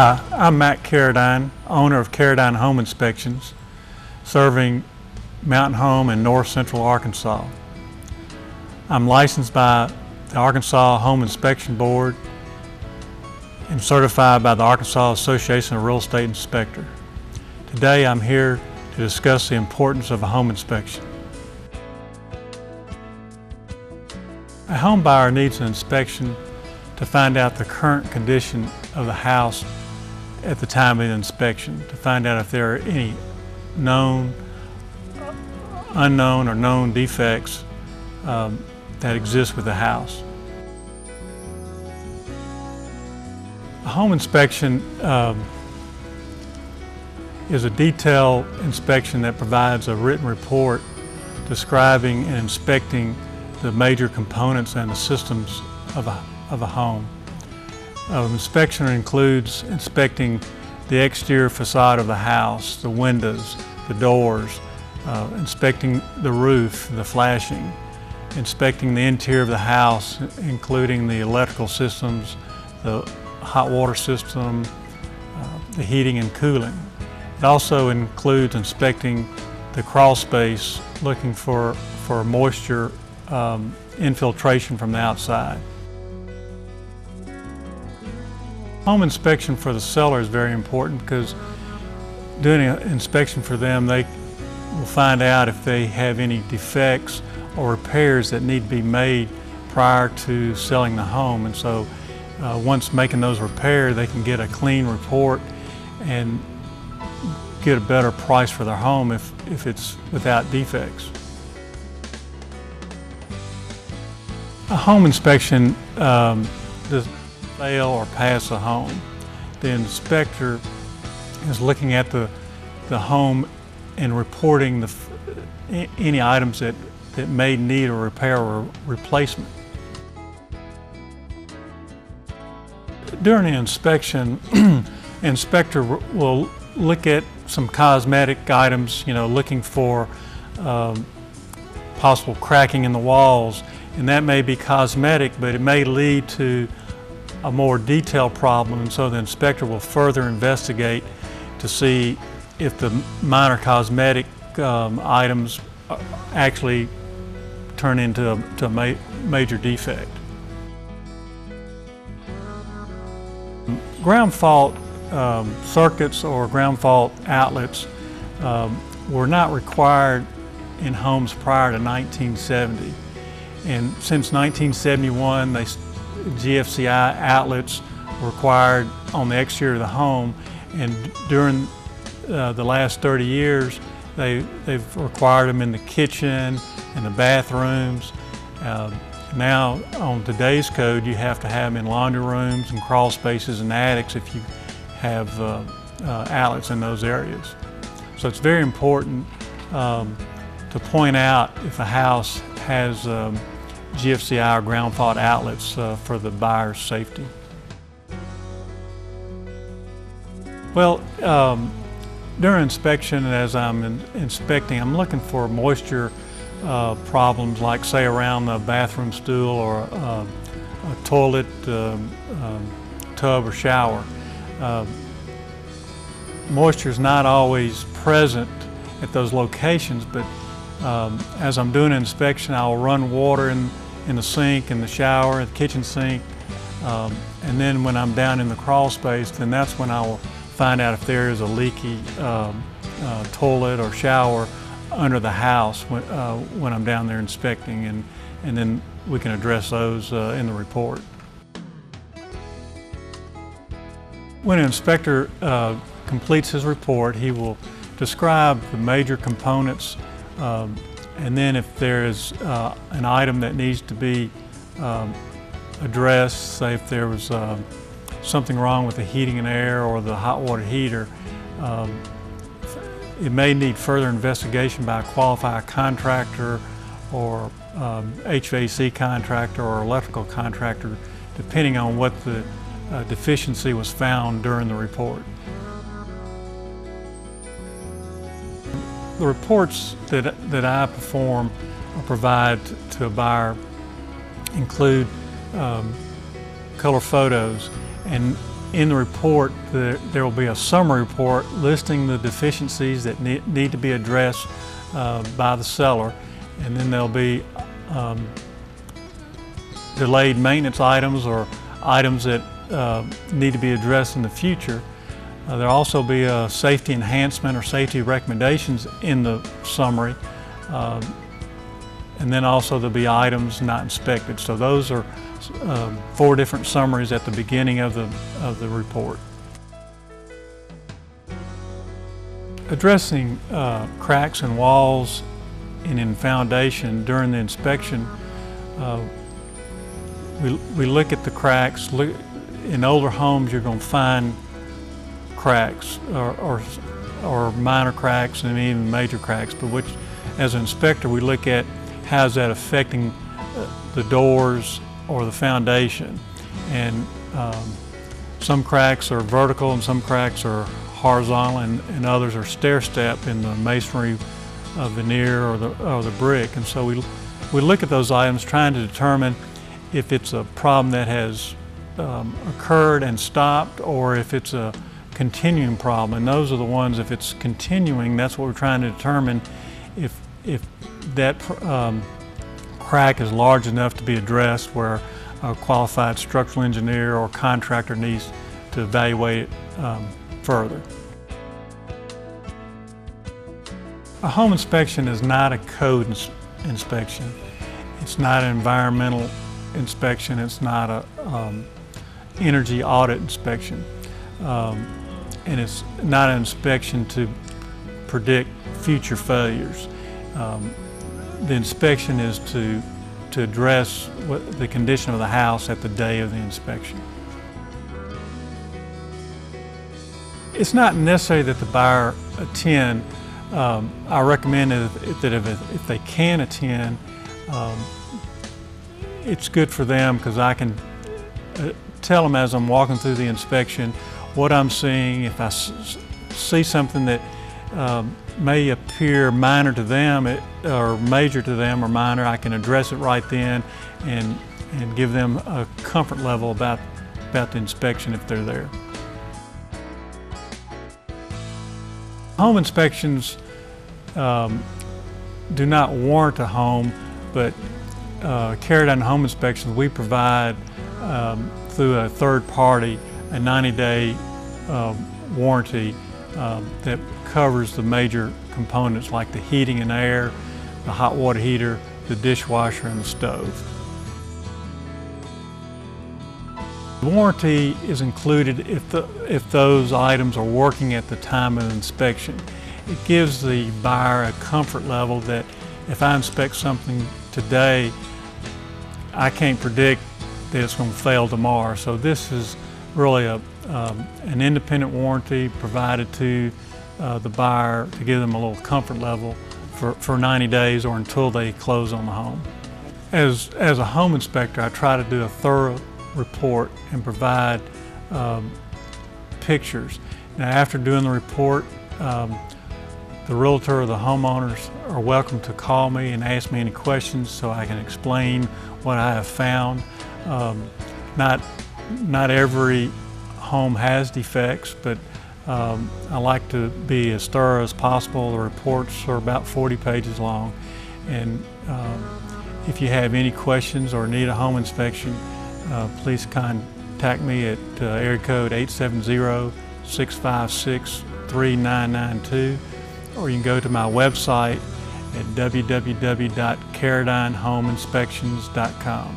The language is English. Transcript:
Hi, I'm Matt Caradine, owner of Caradine Home Inspections, serving Mountain Home in north central Arkansas. I'm licensed by the Arkansas Home Inspection Board and certified by the Arkansas Association of Real Estate Inspectors. Today I'm here to discuss the importance of a home inspection. A home buyer needs an inspection to find out the current condition of the house at the time of the inspection, to find out if there are any known, unknown, or known defects that exist with the house. A home inspection is a detailed inspection that provides a written report describing and inspecting the major components and the systems of a home. Inspection includes inspecting the exterior facade of the house, the windows, the doors, inspecting the roof, the flashing, inspecting the interior of the house, including the electrical systems, the hot water system, the heating and cooling. It also includes inspecting the crawl space, looking for moisture infiltration from the outside. Home inspection for the seller is very important because doing an inspection for them, they will find out if they have any defects or repairs that need to be made prior to selling the home. And so once making those repairs, they can get a clean report and get a better price for their home if it's without defects. A home inspection does fail or pass a home. The inspector is looking at the home and reporting any items that may need a repair or replacement. During the inspection, the inspector will look at some cosmetic items, looking for possible cracking in the walls, and that may be cosmetic, but it may lead to a more detailed problem, and so the inspector will further investigate to see if the minor cosmetic items actually turn into a major defect. Ground fault circuits or ground fault outlets were not required in homes prior to 1970, and since 1971 GFCI outlets were required on the exterior of the home, and during the last 30 years they've required them in the kitchen and the bathrooms. Now on today's code you have to have them in laundry rooms and crawl spaces and attics if you have outlets in those areas. So it's very important to point out if a house has GFCI or ground fault outlets for the buyer's safety. Well, during inspection, as I'm inspecting, I'm looking for moisture problems, like say around the bathroom stool or a toilet, tub or shower. Moisture is not always present at those locations, but as I'm doing an inspection, I'll run water in the sink, in the shower, the kitchen sink, and then when I'm down in the crawl space, then that's when I will find out if there is a leaky toilet or shower under the house when I'm down there inspecting, and then we can address those in the report. When an inspector completes his report, he will describe the major components, and then if there is an item that needs to be addressed, say if there was something wrong with the heating and air or the hot water heater, it may need further investigation by a qualified contractor or HVAC contractor or electrical contractor, depending on what the deficiency was found during the report. The reports that I perform or provide to a buyer include color photos, and in the report, there will be a summary report listing the deficiencies that need to be addressed by the seller, and then there'll be delayed maintenance items or items that need to be addressed in the future. There'll also be a safety enhancement or safety recommendations in the summary, and then also there'll be items not inspected. So those are 4 different summaries at the beginning of the report. Addressing cracks in walls and in foundation during the inspection, we look at the cracks. In older homes, you're going to find cracks or minor cracks and even major cracks, but which, as an inspector, we look at how is that affecting the doors or the foundation. And some cracks are vertical and some cracks are horizontal, and others are stair-step in the masonry veneer or the brick. And so we look at those items trying to determine if it's a problem that has occurred and stopped, or if it's a continuing problem. And those are the ones, if it's continuing, that's what we're trying to determine if that crack is large enough to be addressed, where a qualified structural engineer or contractor needs to evaluate it further. A home inspection is not a code inspection. It's not an environmental inspection. It's not a energy audit inspection. And it's not an inspection to predict future failures. The inspection is to address the condition of the house at the day of the inspection. It's not necessary that the buyer attend. I recommend that if they can attend, it's good for them, because I can tell them as I'm walking through the inspection what I'm seeing. If I see something that may appear minor to them or major to them or minor, I can address it right then and give them a comfort level about the inspection if they're there. Home inspections do not warrant a home, but Caradine home inspections, we provide through a third party a 90-day warranty that covers the major components like the heating and air, the hot water heater, the dishwasher, and the stove. The warranty is included if those items are working at the time of inspection. It gives the buyer a comfort level that if I inspect something today, I can't predict that it's going to fail tomorrow. So this is really an independent warranty provided to the buyer to give them a little comfort level for 90 days or until they close on the home. As a home inspector, I try to do a thorough report and provide pictures. Now, after doing the report, the realtor or the homeowners are welcome to call me and ask me any questions so I can explain what I have found. Not every home has defects, but I like to be as thorough as possible. The reports are about 40 pages long, and if you have any questions or need a home inspection, please contact me at area code 870-656-3992, or you can go to my website at www.caradinehomeinspections.com.